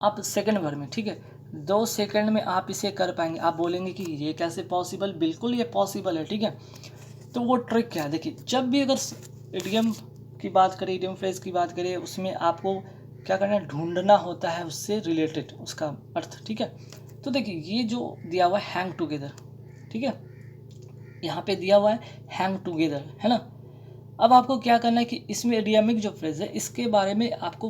आप सेकंड भर में, ठीक है, 2 सेकंड में आप इसे कर पाएंगे। आप बोलेंगे कि ये कैसे पॉसिबल, बिल्कुल ये पॉसिबल है, ठीक है। तो वो ट्रिक क्या है, देखिए जब भी अगर इडियम की बात करें, इडियम फ्रेज की बात करें, उसमें आपको क्या करना है, ढूंढना होता है उससे रिलेटेड उसका अर्थ, ठीक है। तो देखिए ये जो दिया हुआ है हैंग टुगेदर, ठीक है, यहाँ पे दिया हुआ है हैंग टुगेदर, है ना। अब आपको क्या करना है कि इसमें इडियमिक जो फ्रेज है इसके बारे में आपको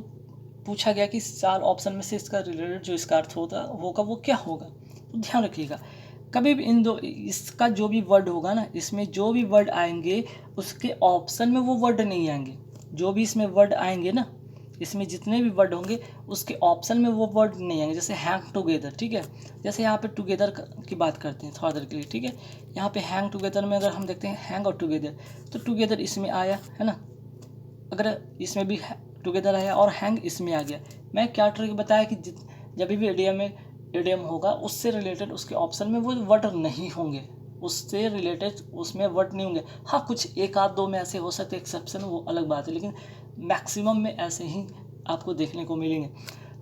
पूछा गया कि 4 ऑप्शन में से इसका रिलेटेड जो इसका अर्थ होगा वो क्या होगा। तो ध्यान रखिएगा, कभी भी इन दो, इसका जो भी वर्ड होगा ना, इसमें जो भी वर्ड आएंगे उसके ऑप्शन में वो वर्ड नहीं आएंगे। जो भी इसमें वर्ड आएंगे ना, इसमें जितने भी वर्ड होंगे उसके ऑप्शन में वो वर्ड नहीं आएंगे। जैसे हैंग टुगेदर, ठीक है, जैसे यहाँ पे टुगेदर की बात करते हैं थोड़ा देर के लिए, ठीक है। यहाँ पे हैंग टुगेदर में अगर हम देखते हैं हैंग और टुगेदर, तो टुगेदर इसमें आया है ना, अगर इसमें भी टुगेदर आया और हैंग इसमें आ गया। मैं क्या ट्रिक बताया कि जब भी इडियम होगा उससे रिलेटेड उसके ऑप्शन में वो वर्ड नहीं होंगे, उससे रिलेटेड उसमें वर्ड नहीं होंगे। हाँ, कुछ एक आध दो में ऐसे हो सकते एक्सेप्शन, वो अलग बात है, लेकिन मैक्सिमम में ऐसे ही आपको देखने को मिलेंगे।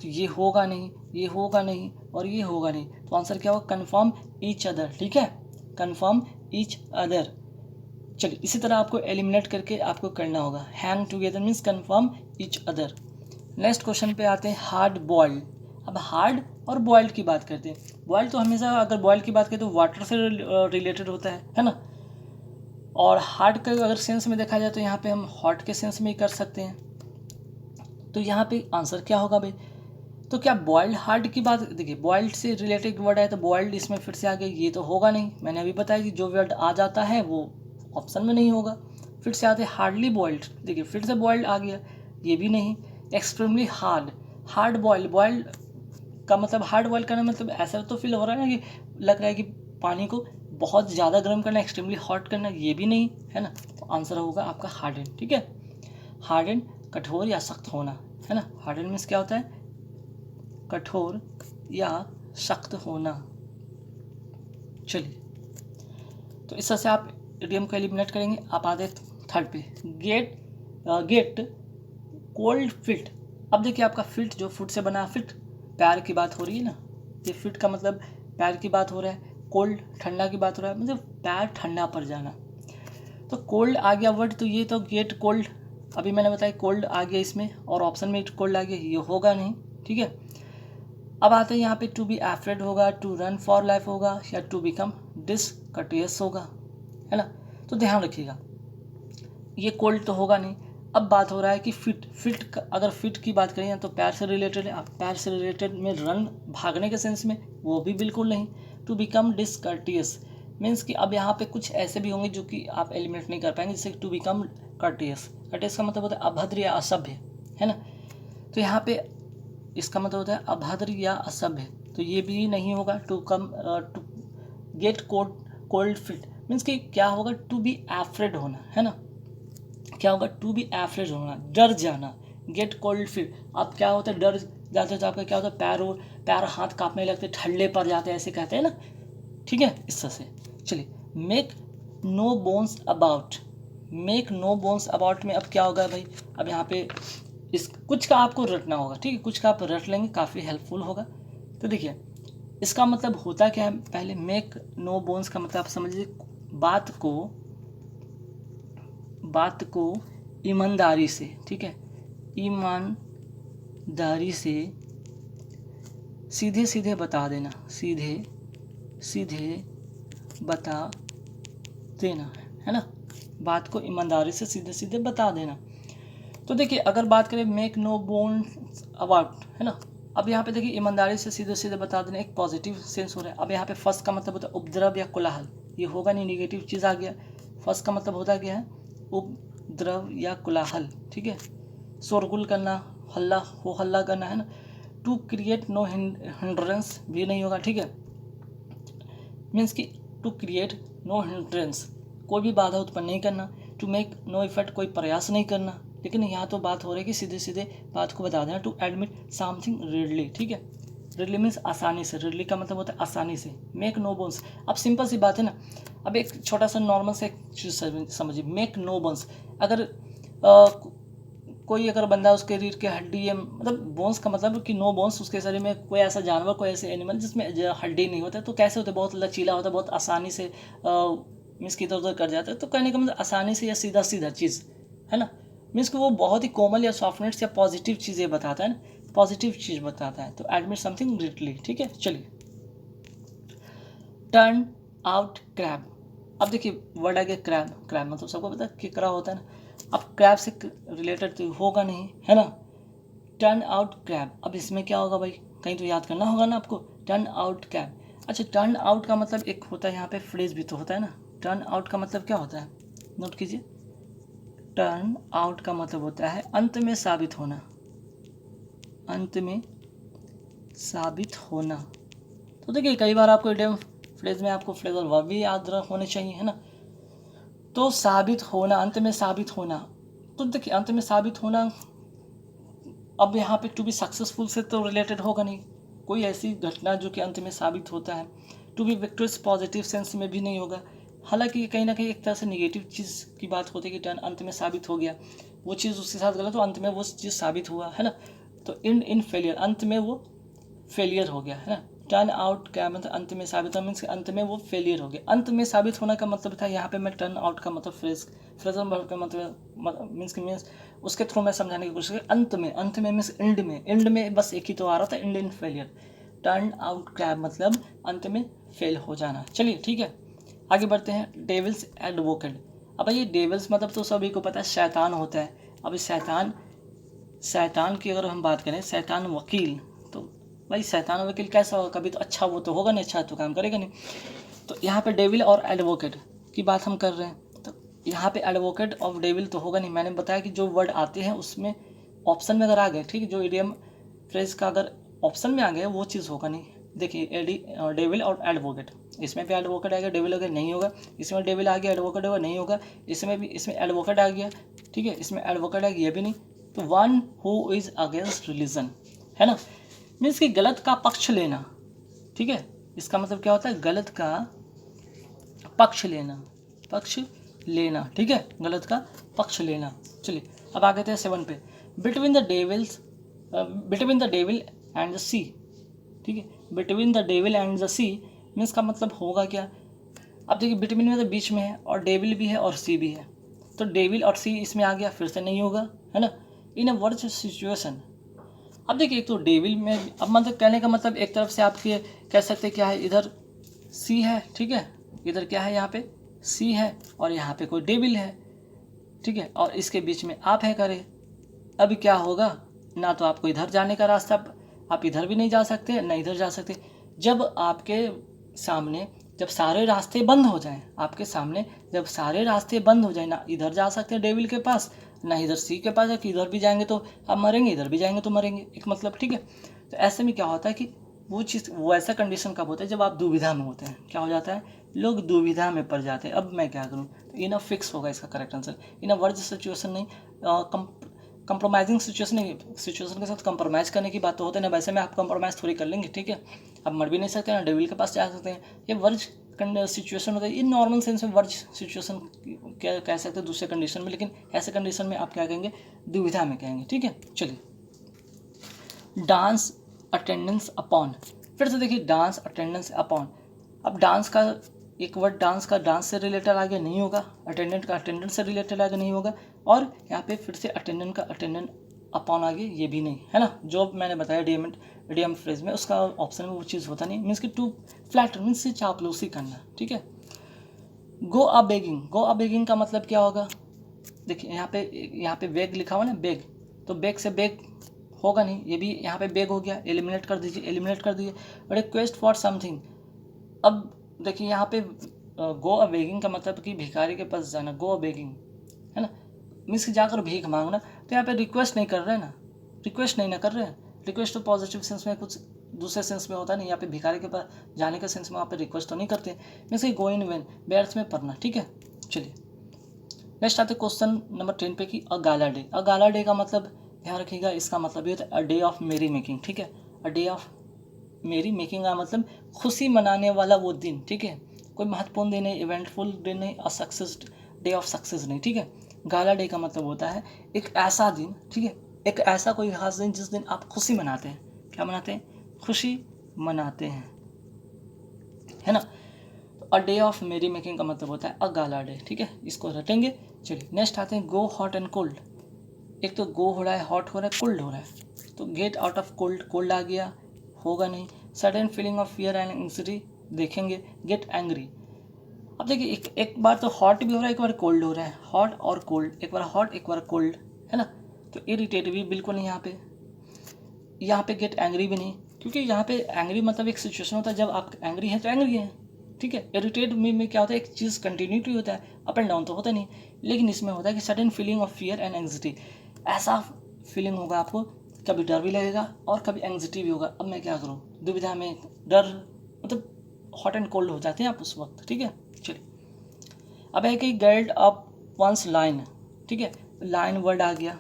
तो ये होगा नहीं, ये होगा नहीं और ये होगा नहीं, तो आंसर क्या होगा, कन्फर्म ईच अदर, ठीक है, कन्फर्म ईच अदर। चलिए इसी तरह आपको एलिमिनेट करके आपको करना होगा। Hang together means confirm each other. Next question पे आते हैं हार्ड बॉइल्ड। अब हार्ड और बॉइल्ड की बात करते हैं। बॉइल्ड तो हमेशा, अगर बॉइल्ड की बात करें तो वाटर से रिलेटेड होता है ना। और हार्ड का अगर सेंस में देखा जाए तो यहाँ पे हम हॉट के सेंस में ही कर सकते हैं। तो यहाँ पे आंसर क्या होगा भाई, तो क्या बॉइल्ड हार्ड की बात, देखिए बॉइल्ड से रिलेटेड वर्ड है तो बॉइल्ड इसमें फिर से आ गया, ये तो होगा नहीं। मैंने अभी बताया कि जो वर्ड आ जाता है वो ऑप्शन में नहीं होगा। फिर से आते हैं हार्डली बॉइल्ड, देखिए फिर से बॉइल्ड आ गया, ये भी नहीं। Extremely hard, hard boiled, boiled का मतलब हार्ड बॉइल करना, मतलब ऐसा तो फील हो रहा है ना कि लग रहा है कि पानी को बहुत ज़्यादा गर्म करना, एक्सट्रीमली हॉट करना, ये भी नहीं है ना। तो आंसर होगा आपका हार्डन, ठीक है। हार्डन कठोर या सख्त होना, है ना। हार्डन मीन्स क्या होता है, कठोर या सख्त होना। चलिए तो इस तरह से आप इडियम को एलिमिनेट करेंगे। आप आते थर्ड पे, गेट कोल्ड फिट। अब देखिए आपका फिट जो फुट से बना फिट, पैर की बात हो रही है ना, ये फिट का मतलब पैर की बात हो रहा है। कोल्ड ठंडा की बात हो रहा है, मतलब पैर ठंडा पड़ जाना। तो कोल्ड आ गया वर्ड, तो ये तो गेट कोल्ड, अभी मैंने बताया कोल्ड आ गया इसमें और ऑप्शन में कोल्ड आ गया, ये होगा नहीं, ठीक है। अब आते हैं यहाँ पे टू बी एफ्रेड होगा, टू रन फॉर लाइफ होगा या टू बिकम डिसकटियस होगा, है ना। तो ध्यान रखिएगा ये कोल्ड तो होगा नहीं। अब बात हो रहा है कि फिट अगर फिट की बात करें तो पैर से रिलेटेड है। अब पैर से रिलेटेड में रन भागने के सेंस में, वो भी बिल्कुल नहीं। टू बिकम डिसकर्टियस मीन्स कि अब यहाँ पे कुछ ऐसे भी होंगे जो कि आप एलिमिनेट नहीं कर पाएंगे, जैसे टू बिकम कर्टियस। कर्टियस का मतलब होता है अभद्र या असभ्य, है ना। तो यहाँ पे इसका मतलब होता है अभद्र या असभ्य, तो ये भी नहीं होगा। To get cold feet means कि क्या होगा, टू बी एफ्रेड होना, है ना। क्या होगा, टू बी एफ्रेड होना, डर जाना। गेट कोल्ड फिट, अब क्या होता है, डर जाते तो आपका क्या होता है, पैर हाथ कांपने लगते, ठंडे पड़ जाते हैं, ऐसे कहते हैं ना, ठीक है, इस तरह से। चलिए make no bones about, make no bones about में अब क्या होगा भाई, अब यहाँ पे इस कुछ का आपको रटना होगा, ठीक है, कुछ का आप रट लेंगे, काफ़ी हेल्पफुल होगा। तो देखिए इसका मतलब होता क्या है, पहले मेक नो बोन्स का मतलब आप समझिए बात को ईमानदारी से, ठीक है, ईमानदारी से सीधे सीधे बता देना, सीधे बता देना, है ना। बात को ईमानदारी से सीधे सीधे बता देना। तो देखिए अगर बात करें मेक नो बोन्स अबाउट, है ना, अब यहाँ पे देखिए ईमानदारी से सीधे सीधे बता देना, एक पॉजिटिव सेंस हो रहा है। अब यहाँ पे फर्स्ट का मतलब होता है उपद्रव या कोलाहल, ये होगा नहीं, निगेटिव चीज़ आ गया। फर्स्ट का मतलब होता क्या है, उपद्रव या कोलाहल, ठीक है, शोरगुल करना, हल्ला करना, है ना। टू क्रिएट नो हिंड्रेंस भी नहीं होगा, ठीक है, मीन्स कि टू क्रिएट नो हिंड्रेंस, कोई भी बाधा उत्पन्न नहीं करना। टू मेक नो इफेक्ट, कोई प्रयास नहीं करना। लेकिन यहाँ तो बात हो रही है कि सीधे सीधे बात को बता देना। टू एडमिट समथिंग रेडली, ठीक है, रेडली मीन्स आसानी से, रेडली का मतलब होता है आसानी से। मेक नो बोन्स, अब सिंपल सी बात है ना। अब एक छोटा सा नॉर्मल से एक चीज़ समझिए, मेक नो बोन्स, अगर कोई अगर बंदा उसके रीढ़ की हड्डी है, मतलब बोन्स का मतलब कि नो बोन्स, उसके शरीर में कोई ऐसा जानवर, कोई ऐसे एनिमल जिसमें हड्डी नहीं होता, तो कैसे होता है, बहुत लचीला होता है, बहुत आसानी से मीन्स कि इधर उधर कर जाता है। तो कहने का मतलब आसानी से या सीधा सीधा चीज़ है ना, मीन्स कि वो बहुत ही कोमल या सॉफ्टनेस या पॉजिटिव चीज़ें बताता है ना, पॉजिटिव चीज़ बताता है। तो एडमिट समथिंग ग्रेटली, ठीक है। चलिए, टर्न आउट क्रैब। अब देखिए वर्ड आ गया क्रैब। क्रैब मतलब सबको पता है केकड़ा होता है ना। अब क्रैब से रिलेटेड तो होगा नहीं, है ना। टर्न आउट क्रैब, अब इसमें क्या होगा भाई, कहीं तो याद करना होगा ना आपको। टर्न आउट क्रैब, अच्छा टर्न आउट का मतलब एक होता है यहाँ पे फ्रेज भी तो होता है ना। टर्न आउट का मतलब क्या होता है, नोट कीजिए। टर्न आउट का मतलब होता है अंत में साबित होना, अंत में साबित होना। तो देखिए कई बार आपको इडियम फ्रेज में आपको फ्रेजल वर्ब भी याद होने चाहिए, है ना। तो साबित होना, अंत में साबित होना, तो देखिए अंत में साबित होना, अब यहाँ पे टू बी सक्सेसफुल से तो रिलेटेड होगा नहीं, कोई ऐसी घटना जो कि अंत में साबित होता है। To be victorious positive sense में भी नहीं होगा, हालांकि कहीं ना कहीं एक तरह से नेगेटिव चीज़ की बात होती है कि टर्न अंत में साबित हो गया, वो चीज़ उसके साथ गलत हो, अंत में वो चीज़ साबित हुआ, है ना। तो इन फेलियर, अंत में वो फेलियर हो गया, है ना। टर्न आउट क्या मतलब अंत में साबित होना, मीन्स अंत में वो फेलियर हो गया। अंत में साबित होना का मतलब था यहाँ पे मैं टर्न आउट का मतलब फ्रेजल वर्ब का मतलब मीन्स उसके थ्रू मैं समझाने की कोशिश की। अंत में मीन्स एंड में बस एक ही तो आ रहा था, and in failure. Turn out crab मतलब अंत में फेल हो जाना। चलिए ठीक है, आगे बढ़ते हैं। Devil's advocate. अब ये डेविल्स मतलब तो सभी को पता है शैतान होता है। अब इस शैतान की अगर हम बात करें, शैतान वकील, तो भाई शैतान वकील कैसा होगा, कभी तो अच्छा वो तो होगा नहीं, अच्छा तो काम करेगा नहीं। तो यहाँ पे डेविल और एडवोकेट की बात हम कर रहे हैं, तो यहाँ पे एडवोकेट और डेविल तो होगा नहीं। मैंने बताया कि जो वर्ड आते हैं उसमें ऑप्शन में अगर आ गए, ठीक है, जो इडियम फ्रेज का अगर ऑप्शन में आ गया वो चीज़ होगा नहीं। देखिए डेविल और एडवोकेट, इसमें भी एडवोकेट आएगा, डेविल अगर नहीं होगा, इसमें डेविल आ गया, एडवोकेट होगा नहीं होगा, इसमें भी इसमें एडवोकेट आ गया, ठीक है, इसमें एडवोकेट आ गया, ये भी नहीं। तो one who is against religion, है ना, मीन्स कि गलत का पक्ष लेना, ठीक है। इसका मतलब क्या होता है, गलत का पक्ष लेना, ठीक है, गलत का पक्ष लेना। चलिए अब आ गए थे 7 पे। Between the devil and the sea, ठीक है। Between the devil and the sea means का मतलब होगा क्या। अब देखिए बिटवीन में तो बीच में है, और डेविल भी है और सी भी है, तो डेविल और सी इसमें आ गया, फिर से नहीं होगा, है ना। इन अ वर्च सिचुएशन, अब देखिए एक तो डेविल में, अब मतलब कहने का मतलब एक तरफ से आपके कह सकते क्या है, इधर सी है, ठीक है, इधर क्या है, यहाँ पे सी है, और यहाँ पे कोई डेविल है, ठीक है, और इसके बीच में आप है करे। अब क्या होगा, ना तो आपको इधर जाने का रास्ता, आप इधर भी नहीं जा सकते ना इधर जा सकते। जब आपके सामने जब सारे रास्ते बंद हो जाएं, आपके सामने जब सारे रास्ते बंद हो जाए, ना इधर जा सकते हैं डेविल के पास, ना इधर सी के पास है कि इधर भी जाएंगे तो आप मरेंगे, इधर भी जाएंगे तो मरेंगे, एक मतलब, ठीक है। तो ऐसे में क्या होता है कि वो चीज़, वो ऐसा कंडीशन कब होता है जब आप दुविधा में होते हैं, क्या हो जाता है, लोग दुविधा में पड़ जाते हैं, अब मैं क्या करूँ। तो इन फिक्स होगा इसका करेक्ट आंसर, इन वर्ज सिचुएशन नहीं, कंप्रोमाइजिंग सिचुएशन नहीं, सिचुएशन के साथ कंप्रोमाइज़ करने की बात तो होती है ना, वैसे में आप कंप्रोमाइज़ थोड़ी कर लेंगे, ठीक है। आप मर भी नहीं सकते ना डेविल के पास जा सकते हैं, ये वर्ज सिचुएशन होता है, इन नॉर्मल सेंस में वर्ज सिचुएशन क्या कह सकते हैं दूसरे कंडीशन में, लेकिन ऐसे कंडीशन में आप क्या कहेंगे, दुविधा में कहेंगे, ठीक है। चलिए, डांस अटेंडेंस अपॉन, फिर से देखिए डांस अटेंडेंस अपॉन। अब डांस का एक वर्ड, डांस का डांस से रिलेटेड आगे नहीं होगा, अटेंडेंट का अटेंडेंट से रिलेटेड आगे नहीं होगा, और यहाँ पे फिर से अटेंडेंट का अटेंडेंट अपॉन आगे ये भी नहीं, है ना। जो मैंने बताया इडियम फ्रेज में उसका ऑप्शन में वो चीज़ होता नहीं, मीन्स कि टू फ्लैट मीन्स से चापलूसी करना, ठीक है। गो अ बेगिंग का मतलब क्या होगा, देखिए यहाँ पे बेग लिखा हुआ ना, बेग, तो बेग से बेग होगा नहीं, ये भी यहाँ पे बेग हो गया, एलिमिनेट कर दीजिए। रिक्वेस्ट फॉर समथिंग, अब देखिए यहाँ पे गो अ बेगिंग का मतलब कि भिखारी के पास जाना, गो अ बेगिंग, है ना, मीन्स कि जाकर भीख मांगना। तो यहाँ पे रिक्वेस्ट नहीं कर रहे हैं ना, रिक्वेस्ट तो पॉजिटिव सेंस में कुछ दूसरे सेंस में होता नहीं, यहाँ पे भिखारी के पास जाने के सेंस में वहाँ पे रिक्वेस्ट तो नहीं करते, मीन्स कि गो इन वेन, व्यर्थ में पढ़ना, ठीक है। चलिए नेक्स्ट आते क्वेश्चन नंबर 10 पे कि अ गाला डे का मतलब ध्यान रखिएगा, इसका मतलब ये होता है अ डे ऑफ मेरी मेकिंग, ठीक है। अ डे ऑफ मेरी मेकिंग का मतलब खुशी मनाने वाला वो दिन, ठीक है, कोई महत्वपूर्ण दिन नहीं, इवेंटफुल दिन नहीं, सक्सेस डे ऑफ सक्सेस नहीं, ठीक है। गाला डे का मतलब होता है एक ऐसा दिन, ठीक है, एक ऐसा कोई खास दिन जिस दिन आप खुशी मनाते हैं। क्या मनाते हैं? खुशी मनाते हैं, है ना। तो अ डे ऑफ मेरी मेकिंग का मतलब होता है अ गाला डे, ठीक है, इसको रटेंगे। चलिए नेक्स्ट आते हैं गो हॉट एंड कोल्ड। एक तो गो हो रहा है, हॉट हो रहा है, कोल्ड हो रहा है। तो get out of cold, cold आ गया, होगा नहीं। Sudden feeling of fear and anxiety देखेंगे। Get angry. अब देखिए एक बार तो हॉट भी हो रहा है, एक बार कोल्ड हो रहा है, हॉट और कोल्ड, एक बार हॉट एक बार कोल्ड, है ना। तो इरिटेट भी बिल्कुल नहीं यहाँ पे गेट एंग्री भी नहीं, क्योंकि यहाँ पे एंग्री मतलब एक सिचुएशन होता है जब आप एंग्री हैं तो एंग्री हैं, ठीक है। इरिटेट में क्या होता है, एक चीज़ कंटिन्यूटी होता है, अप एंड डाउन तो होता नहीं। लेकिन इसमें होता है कि sudden feeling of fear and anxiety, ऐसा फीलिंग होगा आपको, कभी डर भी लगेगा और कभी एंग्जाइटी भी होगा। अब मैं क्या करूँ, दुविधा में, डर मतलब हॉट एंड कोल्ड हो जाते हैं आप उस वक्त, ठीक है। चलिए अब है कि गर्ड अप वंस लाइन, ठीक है, लाइन वर्ड आ गया,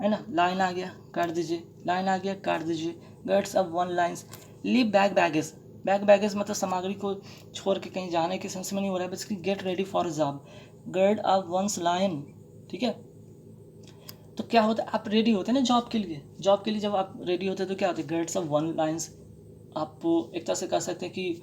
है ना, लाइन आ गया काट दीजिए, लाइन आ गया काट दीजिए। Girds up one lines. Leave bag baggage, bag baggage मतलब सामग्री को छोड़ के कहीं जाने के सेंस में नहीं हो रहा है, बस get ready for a job. Gird up one's line, ठीक है। तो क्या होता है, आप रेडी होते हैं ना जॉब के लिए, जॉब के लिए जब आप रेडी होते हैं तो क्या होता है, गर्ड्स अप वन लाइन्स। आप एक तरह से कह सकते हैं कि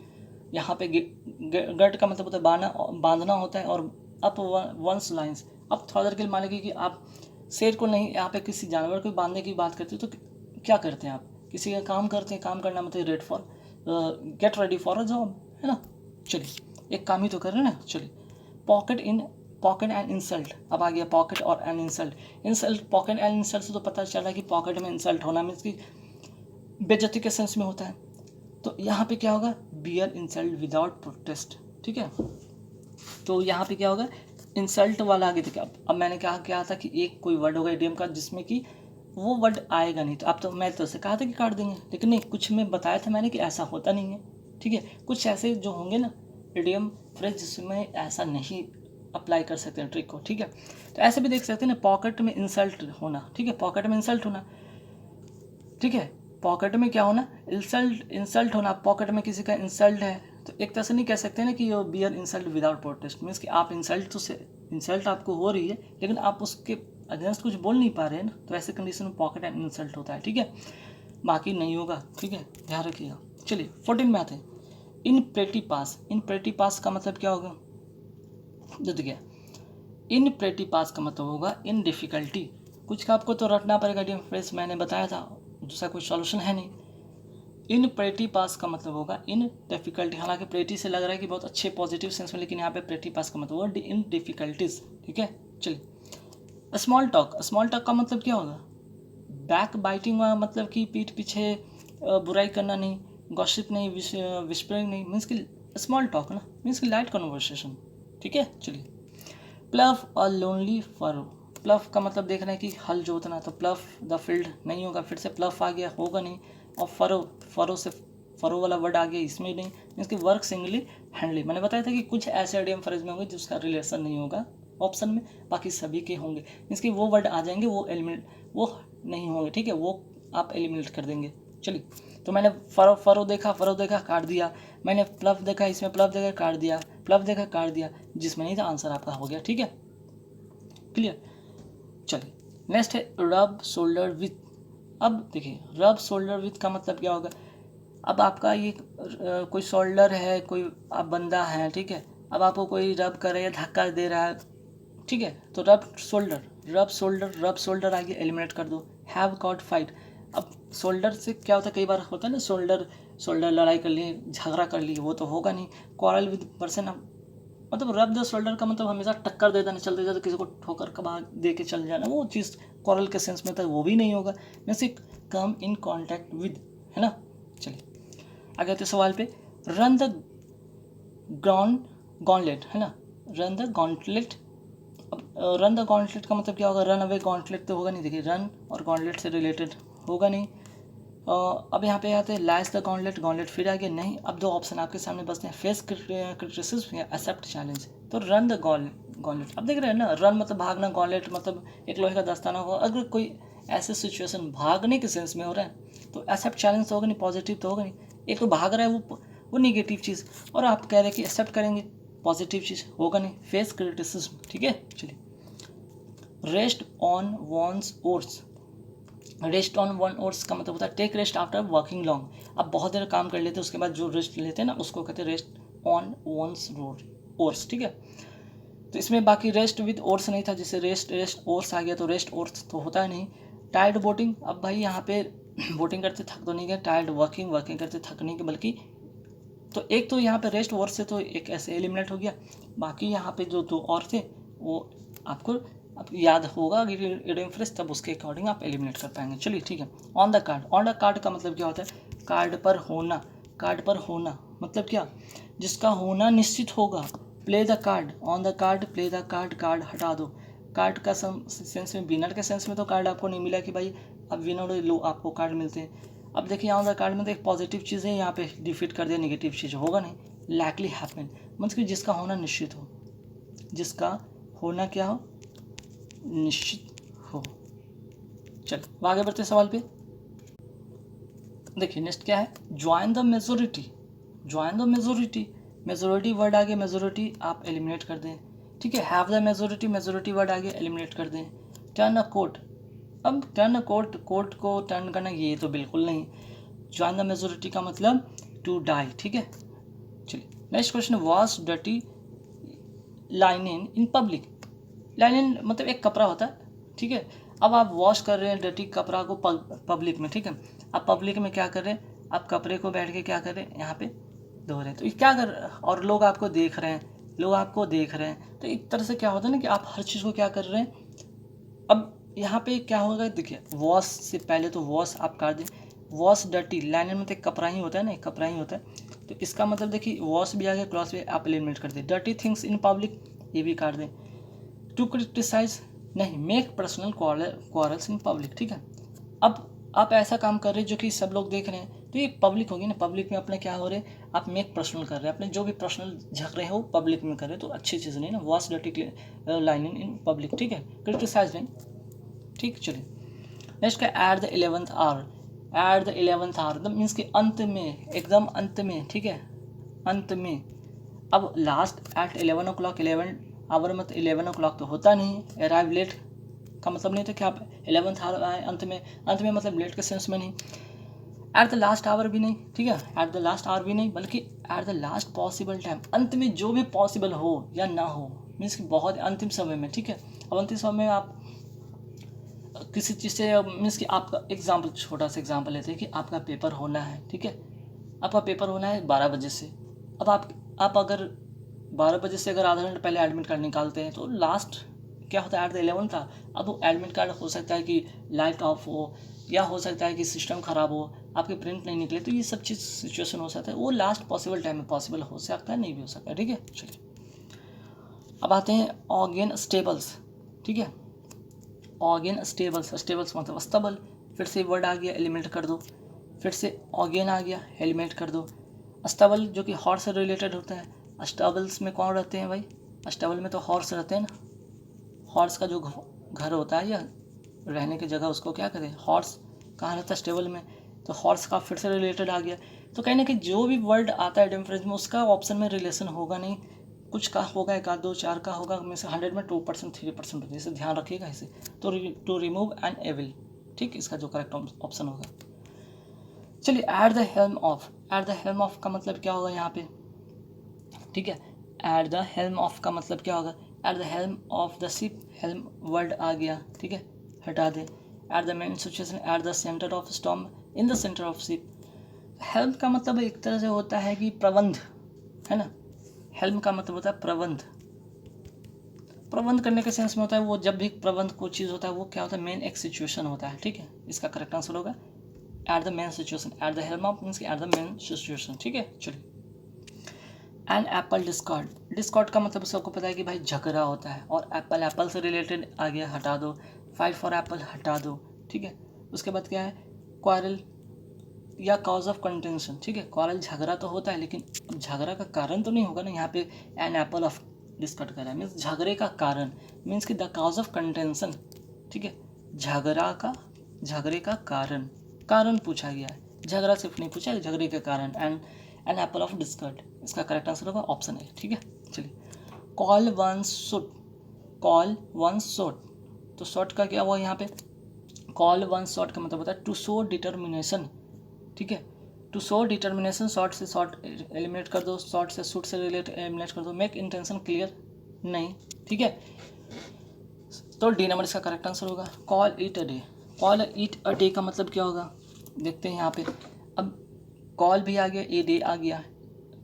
यहाँ पे गट का मतलब होता है बांधना होता है, और अप वंस लाइन्स। अब थोड़ा देर के लिए मान लीजिए कि आप शेर को नहीं, यहाँ पे किसी जानवर को बांधने की बात करते हो तो क्या करते हैं आप, किसी का काम करते हैं, काम करना मतलब red for gate ready for a job, है ना। चलिए एक काम ही तो कर रहे हैं ना। चलिए पॉकेट एंड इंसल्ट, अब आ गया पॉकेट और an insult. Pocket and insult से तो पता चला कि पॉकेट में इंसल्ट होना मीन्स की बेइज्जती के सेंस में होता है। तो यहाँ पे क्या होगा, बियर इंसल्ट विदाउट प्रोटेस्ट, ठीक है। तो यहाँ पे क्या होगा, इंसल्ट वाला आगे देखिए। अब मैंने क्या था कि एक कोई वर्ड होगा इडियम का जिसमें कि वो वर्ड आएगा नहीं, तो अब तो मैं तो से कहा था कि काट देंगे, लेकिन नहीं, कुछ में बताया था मैंने कि ऐसा होता नहीं है, ठीक है। कुछ ऐसे जो होंगे ना इडियम फ्रेज जिसमें ऐसा नहीं अप्लाई कर सकते हैं ट्रिक को, ठीक है। तो ऐसे भी देख सकते हैं ना, पॉकेट में इंसल्ट होना, ठीक है, पॉकेट में इंसल्ट होना, ठीक है। पॉकेट में क्या होना, इंसल्ट होना, पॉकेट में किसी का इंसल्ट है, तो एक तरह से नहीं कह सकते ना कि ये bear insult without protest, means कि आप इंसल्ट आपको हो रही है लेकिन आप उसके अगेंस्ट कुछ बोल नहीं पा रहे हैं ना, तो ऐसे कंडीशन में पॉकेट एंड इंसल्ट होता है, ठीक है। बाकी नहीं होगा, ठीक है, ध्यान रखिएगा। चलिए 14 में आते हैं, इन प्रेटी पास। इन प्रेटी पास का मतलब क्या होगा, देखिए इन प्रेटी पास का मतलब होगा इन डिफ़िकल्टी। कुछ का आपको तो रटना पड़ेगा, फ्रेज मैंने बताया था, दूसरा कोई सॉल्यूशन है नहीं। इन प्रेटी पास का मतलब होगा इन डिफ़िकल्टी, हालांकि प्रेटी से लग रहा है कि बहुत अच्छे पॉजिटिव सेंस में, लेकिन यहाँ पे प्रेटी पास का मतलब होगा इन डिफ़िकल्टीज, ठीक है। चलिए स्मॉल टॉक। स्मॉल टॉक का मतलब क्या होगा, बैक बाइटिंग का मतलब कि पीठ पीछे बुराई करना नहीं, गॉसिप नहीं, विस्परिंग नहीं, मीन्स कि स्मॉल टॉक ना, मीन्स कि लाइट कन्वर्सेशन, ठीक है। चलिए प्लफ और लोनली फरो। प्लफ का मतलब देख रहे हैं कि हल जोतना, तो प्लफ द फील्ड नहीं होगा, फिर से प्लफ आ गया, होगा नहीं। और फरो से फरो वाला वर्ड आ गया, इसमें नहीं, मीन्स कि वर्क सिंगली हैंडली। मैंने बताया था कि कुछ ऐसे आइडियम फ्रेज में होंगे जिसका रिलेशन नहीं होगा ऑप्शन में, बाकी सभी के होंगे, मीन्स कि वो वर्ड आ जाएंगे, वो एलिमिनेट वो नहीं होंगे, ठीक है, वो आप एलिमिनेट कर देंगे। चलिए तो मैंने फरो देखा काट दिया, मैंने प्लफ देखा, इसमें प्लफ देखा काट दिया, प्लफ देखा काट दिया, जिसमें नहीं था आंसर आपका हो गया, ठीक है, क्लियर। चलिए नेक्स्ट है रब शोल्डर विथ। अब देखिए रब शोल्डर विथ का मतलब क्या होगा, अब आपका ये कोई शोल्डर है, कोई आप बंदा है, ठीक है, अब आपको कोई रब कर रहा है, धक्का दे रहा है, ठीक है, तो रब शोल्डर आगे एलिमिनेट कर दो। Have got fight. अब शोल्डर से क्या होता है, कई बार होता है ना, शोल्डर लड़ाई कर लिए, झगड़ा कर लिए, वो तो होगा नहीं। क्वारल विद पर्सन, मतलब रब द शोल्डर का मतलब हमेशा टक्कर दे देना, चलते चलते किसी को ठोकर का दे के चल जाना, वो चीज़ क्वारल के सेंस में था, वो भी नहीं होगा। जैसे कम इन कॉन्टैक्ट विद, है ना। चलिए आगे आते सवाल पे, रन द गॉन्टलेट, है ना, रन द गॉन्टलेट। अब रन द गॉन्टलेट का मतलब क्या होगा, रन अवे गॉन्टलेट तो होगा नहीं, देखिए रन और गॉन्टलेट से रिलेटेड होगा नहीं। अब यहाँ पे आते हैं लाइस द गॉन्टलेट फिर आगे नहीं। अब दो ऑप्शन आपके सामने बचते हैं, फेस क्रिटिसिज्म या एक्सेप्ट चैलेंज। तो रन द गॉन्टलेट, अब देख रहे हैं ना, रन मतलब भागना, गॉन्टलेट मतलब एक लोहे का दस्ताना हो। अगर कोई ऐसे सिचुएशन भागने के सेंस में हो रहा है तो एक्सेप्ट चैलेंज तो होगा नहीं, पॉजिटिव तो होगा नहीं। एक तो भाग रहा है वो निगेटिव चीज़, और आप कह रहे हैं कि एक्सेप्ट करेंगे, पॉजिटिव चीज़ होगा नहीं, फेस क्रिटिसिज्म, ठीक है। चलिए rest on one's oars, rest on one oars का मतलब होता है take rest after working long. अब बहुत देर काम कर लेते हैं उसके बाद जो रेस्ट लेते हैं ना उसको कहते हैं रेस्ट ऑन वंस ओर्स, ठीक है। तो इसमें बाकी रेस्ट विद ओर्स नहीं था, जैसे रेस्ट ओर्स आ गया तो रेस्ट ओर्स तो होता है नहीं। टायर्ड बोटिंग, अब भाई यहाँ पे बोटिंग करते थक तो नहीं गए, टायर्ड वर्किंग करते थक नहीं गए, बल्कि तो एक तो यहाँ पे रेस्ट वर्स से तो एक ऐसे एलिमिनेट हो गया, बाकी यहाँ पे जो दो और थे वो आपको याद होगा रीडिंग फ्रेश, तब उसके अकॉर्डिंग आप एलिमिनेट कर पाएंगे। चलिए ठीक है। ऑन द कार्ड का मतलब क्या होता है, कार्ड पर होना मतलब क्या, जिसका होना निश्चित होगा। Play the card, on the card, play the card, card हटा दो। कार्ड का सेंस में, विनर के सेंस में तो कार्ड आपको नहीं मिला कि भाई अब विनर लो आपको कार्ड मिलते हैं। अब देखिए ऑन द कार्ड में तो एक पॉजिटिव चीज़ है, यहाँ पे डिफीट कर दिया, नेगेटिव चीज़ होगा नहीं। लैकली हैपन मतलब कि जिसका होना निश्चित हो, जिसका होना क्या हो, निश्चित हो। चलो आगे बढ़ते सवाल पे। देखिए नेक्स्ट क्या है, join the majority, join the majority word आगे, मेजोरिटी आप एलिमिनेट कर दें, ठीक है। हैव द मेजोरिटी वर्ड आगे एलिमिनेट कर दें। टर्न अ कोट, अब टर्न अ कोट को टर्न करना ये तो बिल्कुल नहीं। ज्वाइन द मेजोरिटी का मतलब टू डाई, ठीक है। चलिए next question, wash dirty linen in public. Linen मतलब एक कपड़ा होता है, ठीक है। अब आप वॉश कर रहे हैं डर्टी कपड़ा को पब्लिक में, ठीक है। आप पब्लिक में क्या कर रहे हैं, आप कपड़े को बैठ के क्या कर रहे हैं, यहाँ पे धो रहे हैं, तो ये क्या कर, और लोग आपको देख रहे हैं, तो एक तरह से क्या होता है ना कि आप हर चीज़ को क्या कर रहे हैं। अब यहाँ पे क्या होगा, देखिए वॉश से पहले तो वॉश आप काट दें, वॉश डर्टी, लाइनर में तो कपड़ा ही होता है ना, कपड़ा ही होता है, तो इसका मतलब देखिए वॉश भी आ गया, क्लॉज भी आप एलिमिनेट कर दें। डर्टी थिंग्स इन पब्लिक ये भी काट दें। टू क्रिटिसाइज नहीं, मेक पर्सनल क्वारल्स इन पब्लिक, ठीक है। अब आप ऐसा काम कर रहे हैं जो कि सब लोग देख रहे हैं, तो ये पब्लिक होगी ना, पब्लिक में अपने क्या हो रहे हैं, आप मेक पर्सनल कर रहे हैं, अपने जो भी पर्सनल झगड़े हैं वो पब्लिक में कर रहे हैं, तो अच्छी चीज़ नहीं ना। Wash dirty lining in public, ठीक है। क्रिटिसाइज नहीं, ठीक। चलिए नेक्स्ट का at the 11th hour, at the 11th hour means कि अंत में, एकदम अंत में, ठीक है, अंत में। अब लास्ट एट 11 o'clock, 11 आवर मतलब 11 o'clock तो होता नहीं, अराइव लेट का मतलब नहीं था कि आप 11th आवर आए अंत में मतलब लेट के सेंस में नहीं। एट द लास्ट आवर भी नहीं, ठीक है, एट द लास्ट आवर भी नहीं, बल्कि at the last possible time, अंत में जो भी पॉसिबल हो या ना हो, मीन्स कि बहुत अंतिम समय में, ठीक है। अब अंतिम समय में आप किसी चीज़ से, मीन्स कि आपका एग्जाम्पल, छोटा सा एग्जाम्पल लेते हैं कि आपका पेपर होना है, ठीक है, आपका पेपर होना है 12 बजे से। अब आप अगर 12 बजे से अगर आधा घंटा पहले एडमिट कार्ड निकालते हैं तो लास्ट क्या होता है, एट द 11 था। अब वो एडमिट कार्ड हो सकता है कि लाइट ऑफ हो, या हो सकता है कि सिस्टम ख़राब हो, आपके प्रिंट नहीं निकले, तो ये सब चीज़ सिचुएशन हो सकता है, वो लास्ट पॉसिबल टाइम में पॉसिबल हो सकता है, नहीं भी हो सकता है, ठीक है। चलिए अब आते हैं ऑर्गेन स्टेबल्स, ठीक है। ऑर्गेन स्टेबल्स मतलब अस्तबल, फिर से वर्ड आ गया एलिमिनेट कर दो, फिर से ऑर्गेन आ गया एलिमिनेट कर दो। अस्तबल जो कि हॉर्स से रिलेटेड होता है, अस्टबल्स में कौन रहते हैं भाई, अस्तबल में तो हॉर्स रहते हैं ना, हॉर्स का जो घर होता है या रहने की जगह उसको क्या करें, हॉर्स कहाँ रहता है, स्टेबल में, तो हॉर्स का फिर से रिलेटेड आ गया। तो कहने कि जो भी वर्ड आता है डिफरेंस में उसका ऑप्शन में रिलेशन होगा नहीं, कुछ का होगा, एक आध दो चार का होगा, में से 100 में 2% 3% होता है, इसे ध्यान रखिएगा इसे। तो टू रिमूव एन एविल, ठीक, इसका जो करेक्ट ऑप्शन होगा। चलिए eight the helm of, eight the helm of का मतलब क्या होगा यहाँ पे, ठीक है। एट द हेल्म ऑफ का मतलब क्या होगा, at the helm of the ship, helm word आ गया, ठीक है, हटा दे। At the main situation, at the centre of storm, in the centre of ship. Helm का मतलब एक तरह से होता है कि प्रबंध, है ना, हेल्म का मतलब होता है प्रबंध, प्रबंध करने के सेंस में होता है वो, जब भी प्रबंध कोई चीज़ होता है वो क्या होता है, मेन एक सिचुएशन होता है, ठीक है। इसका करेक्ट आंसर होगा at the main situation, at the helm of means eight the main situation, ठीक है। चलिए एन एप्पल डिस्कॉर्ड, डिस्कॉर्ड का मतलब सबको पता है कि भाई झगड़ा होता है, और एप्पल से रिलेटेड आ गया, हटा दो। फाइट फॉर एप्पल हटा दो, ठीक है। उसके बाद क्या है, क्वारल या कॉज ऑफ कंटेंशन, ठीक है। क्वारल झगड़ा तो होता है, लेकिन झगड़ा का कारण तो नहीं होगा ना, यहाँ पे एन एप्पल ऑफ डिस्कॉर्ड करा है, मीन्स झगड़े का कारण, मीन्स कि द कॉज ऑफ कंटेंशन, ठीक है। झगड़े का कारण पूछा गया है, झगड़ा सिर्फ नहीं पूछा है, झगड़े के कारण, and an apple of discord, इसका करेक्ट आंसर होगा ऑप्शन ए, ठीक है। चलिए कॉल वन शुड, तो शॉर्ट का क्या हुआ यहाँ पे, कॉल वन शॉर्ट का मतलब होता है टू शो डिटर्मिनेशन, ठीक है, टू शो डिटर्मिनेशन, शॉर्ट से शॉर्ट एलिमिनेट कर दो, शॉर्ट से शूट से रिलेट एलिमिनेट कर दो, मेक इंटेंशन क्लियर नहीं, ठीक है। तो डी नंबर इसका करेक्ट आंसर होगा। Call it a day, call it a day का मतलब क्या होगा, देखते हैं यहाँ पे। अब कॉल भी आ गया, ए डे आ गया,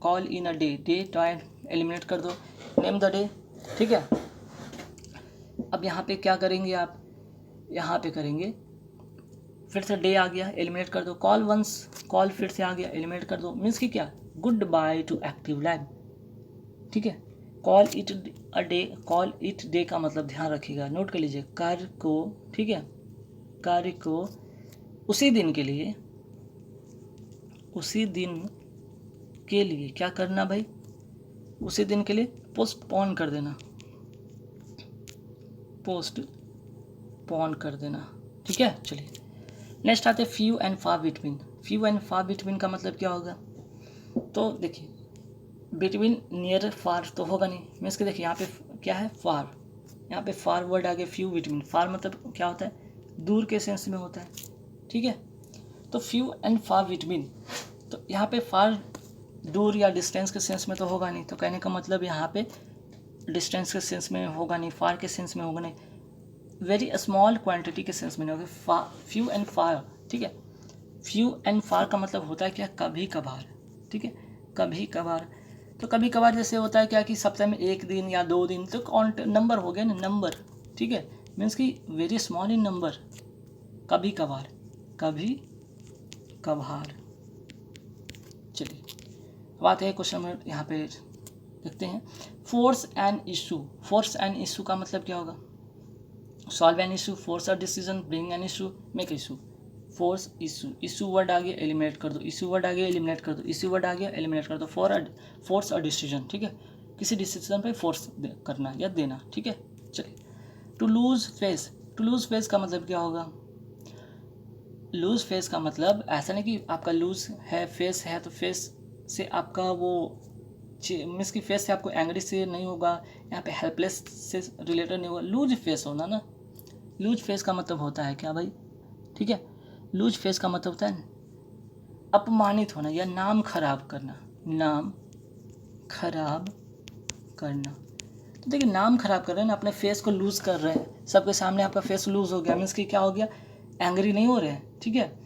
call in a day, day time eliminate कर दो, नेम द डे, ठीक है। अब यहाँ पे क्या करेंगे आप, यहाँ पे करेंगे, फिर से डे आ गया एलिमिनेट कर दो, कॉल वंस, कॉल फिर से आ गया एलिमिनेट कर दो, मीन्स कि क्या, good by two active life, ठीक है। Call it a day, call it day का मतलब ध्यान रखिएगा, नोट कर लीजिए, कार्य को, ठीक है, कार्य को उसी दिन के लिए, उसी दिन के लिए क्या करना भाई, उसी दिन के लिए पोस्टपोन कर देना, पोस्टपोन कर देना, ठीक है। चलिए नेक्स्ट आते हैं few and far between. Few and far between का मतलब क्या होगा, तो देखिए बिटवीन नियर फार तो होगा नहीं, मीन्स कि देखिए यहाँ पे क्या है, फार, यहाँ पे फार वर्ड आ गया, फ्यू बिटवीन, फार मतलब क्या होता है, दूर के सेंस में होता है, ठीक है। तो फ्यू एंड फार बिटवीन, तो यहाँ पे फार दूर या डिस्टेंस के सेंस में तो होगा नहीं, तो कहने का मतलब यहाँ पे डिस्टेंस के सेंस में होगा नहीं, फार के सेंस में होगा नहीं, वेरी स्मॉल क्वांटिटी के सेंस में नहीं होगा, फ्यू एंड फार, ठीक है। फ्यू एंड फार का मतलब होता है क्या, कभी कभार, ठीक है, कभी कभार। तो कभी कभार जैसे होता है क्या कि सप्ताह में एक दिन या 2 दिन, तो काउंट नंबर हो गया ना, नंबर, ठीक है, मीन्स कि वेरी स्मॉल इन नंबर, कभी कभार, कभी कभार। चलिए अब आते हैं क्वेश्चन नंबर, यहाँ पे देखते हैं, force and issue, force and issue का मतलब क्या होगा, solve an issue, force a decision, bring an issue, make issue, force issue, issue word आ गया एलिमिनेट कर दो, इशू वर्ड आ गया एलिमिनेट कर दो, इशू वर्ड आ गया एलिमिनेट कर दो, फोर्स अ डिसीजन, ठीक है, किसी डिसीजन पे फोर्स करना या देना, ठीक है। चलिए to lose face, to lose face का मतलब क्या होगा, लूज फेस का मतलब ऐसा नहीं कि आपका लूज है, फेस है तो फेस से आपका वो मीन्स की फेस से आपको एंग्री से नहीं होगा, यहाँ पे हेल्पलेस से रिलेटेड नहीं होगा, लूज फेस होना ना, लूज फेस का मतलब होता है क्या भाई, ठीक है, लूज फेस का मतलब होता है अपमानित होना या नाम खराब करना, नाम खराब करना। तो देखिए नाम खराब कर रहे हैं ना, अपने फेस को लूज कर रहे हैं, सबके सामने आपका फेस लूज हो गया, मीन्स कि क्या हो गया, एंग्री नहीं हो रहे हैं, ठीक है,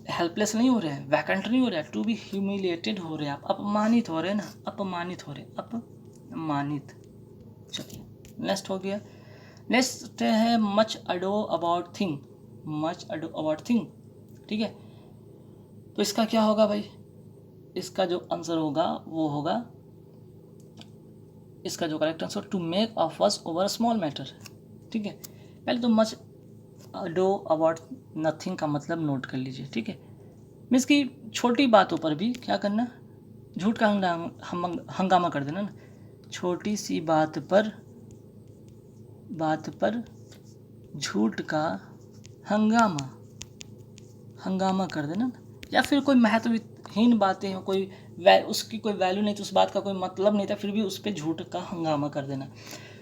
हेल्पलेस नहीं हो रहे हैं, वैकेंट नहीं हो रहा है, टू बी ह्यूमिलिएटेड हो रहे हैं, आप अपमानित हो रहे हैं ना, अपमानित हो रहे हैं, अपमानित। चलिए नेक्स्ट हो गया, नेक्स्ट है much ado about thing, much ado about thing, ठीक है। तो इसका क्या होगा भाई, इसका जो आंसर होगा वो होगा, इसका जो correct answer, to make a fuss over a small matter, ठीक है। पहले तो मच अडो अबाउट नथिंग का मतलब नोट कर लीजिए, ठीक है, मीन्स कि छोटी बातों पर भी क्या करना, झूठ का हंगामा कर देना ना, छोटी सी बात पर झूठ का हंगामा कर देना, या फिर कोई महत्वहीन बातें हो, कोई उसकी कोई वैल्यू नहीं, तो उस बात का कोई मतलब नहीं था, फिर भी उस पर झूठ का हंगामा कर देना,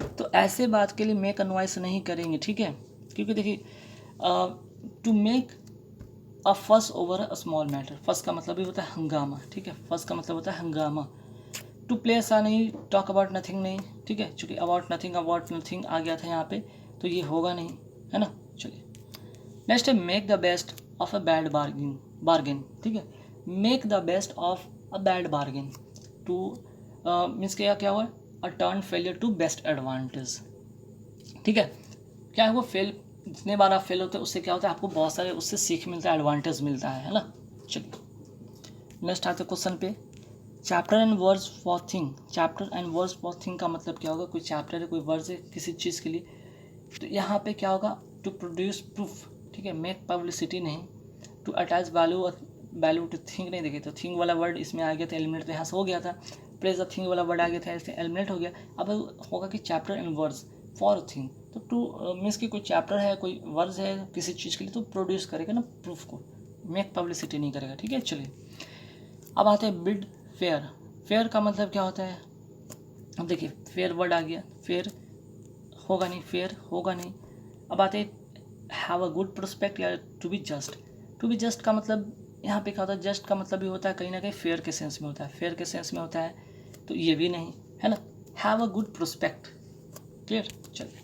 तो ऐसे बात के लिए मेक अनवाइस नहीं करेंगे, ठीक है। क्योंकि देखिए to make a fuss over a small matter, फस का मतलब भी होता है हंगामा, ठीक है, फस का मतलब होता है हंगामा। टू प्ले सा नहीं, टॉक अबाउट नथिंग नहीं, ठीक है, चूँकि अबाउट नथिंग आ गया था यहाँ पे, तो ये होगा नहीं, है ना। चलिए नेक्स्ट है make the best of a bad bargain, ठीक है, make the best of a bad bargain, to means क्या हुआ, a turn failure to best advantage, ठीक है, क्या है वो फेल, जितने बार आप फेल होते हैं उससे क्या होता है, आपको बहुत सारे उससे सीख मिलता है, एडवांटेज मिलता है ना। चलिए नेक्स्ट आते क्वेश्चन पे, chapter and words for thing, chapter and words for thing का मतलब क्या होगा, कोई चैप्टर है, कोई वर्ड्स है किसी चीज़ के लिए, तो यहाँ पे क्या होगा, टू प्रोड्यूस प्रूफ, ठीक है, मेक पब्लिसिटी नहीं, to attach value to thing नहीं, देखिए तो थिंग वाला वर्ड इसमें आ गया था, एलिमिनेट तो यहाँ से हो गया था, प्रेज द थिंग वाला वर्ड आ गया था, इससे एलिमिनेट हो गया। अब होगा कि chapter and words for thing, तो टू मीन्स कि कोई चैप्टर है, कोई वर्ड्स है किसी चीज़ के लिए, तो प्रोड्यूस करेगा ना प्रूफ को, मेक पब्लिसिटी नहीं करेगा, ठीक है। चलिए अब आते हैं बिड फेयर, फेयर का मतलब क्या होता है, अब देखिए फेयर वर्ड आ गया, फेयर होगा नहीं, फेयर होगा नहीं, अब आते हैव अ गुड प्रोस्पेक्ट या to be just. To be just का मतलब यहाँ पे क्या होता है, जस्ट का मतलब भी होता है कहीं ना कहीं फेयर के सेंस में होता है, फेयर के सेंस में होता है, तो ये भी नहीं है ना। Have a good prospect, clear. चलिए